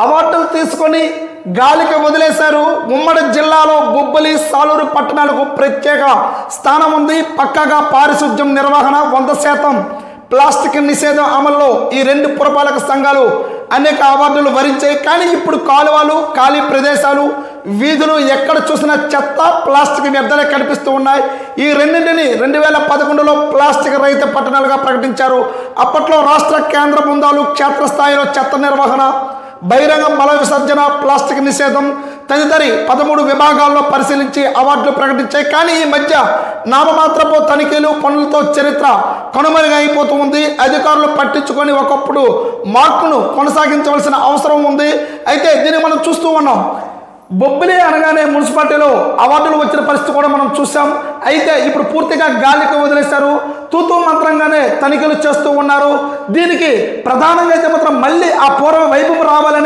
అవార్డులు తీసుకొని గాలికి వదిలేశారు. ఉమ్మడి జిల్లాలో బొబ్బిలి, సాలూరు పట్టణాలకు ప్రత్యేక స్థానం ఉంది. పక్కాగా పారిశుద్ధ్యం నిర్వహణ, 100% ప్లాస్టిక్ నిషేధం అమల్లో ఈ రెండు పురపాలక సంఘాలు అనేక అవార్డులు వరించాయి. కానీ ఇప్పుడు కాలువలు, ఖాళీ ప్రదేశాలు, వీధులు ఎక్కడ చూసినా చెత్త, ప్లాస్టిక్ వ్యర్థాలే కనిపిస్తూ ఉన్నాయి. ఈ రెండింటిని 2011లో ప్లాస్టిక్ రహిత పట్టణాలుగా ప్రకటించారు. అప్పట్లో రాష్ట్ర కేంద్ర బృందాలు క్షేత్రస్థాయిలో చెత్త నిర్వహణ, బహిరంగ మల విసర్జన, ప్లాస్టిక్ నిషేధం తదితరి 13 విభాగాల్లో పరిశీలించి అవార్డులు ప్రకటించాయి. కానీ ఈ మధ్య నామమాత్రపు తనిఖీలు, పనులతో చరిత్ర కనుమరుగైపోతూ ఉంది. అధికారులు పట్టించుకొని ఒకప్పుడు మార్పును కొనసాగించవలసిన అవసరం ఉంది. అయితే దీన్ని మనం చూస్తూ ఉన్నాం. బొబ్బిలి అనగానే మున్సిపాలిటీలో అవార్డులు వచ్చిన పరిస్థితి కూడా మనం చూసాం. అయితే ఇప్పుడు పూర్తిగా గాలికి వదిలేశారు. తూతూ మంత్రంగానే తనిఖీలు చేస్తూ ఉన్నారు. దీనికి ప్రధానంగా అయితే మాత్రం మళ్ళీ ఆ పూర్వ వైభవం రావాలని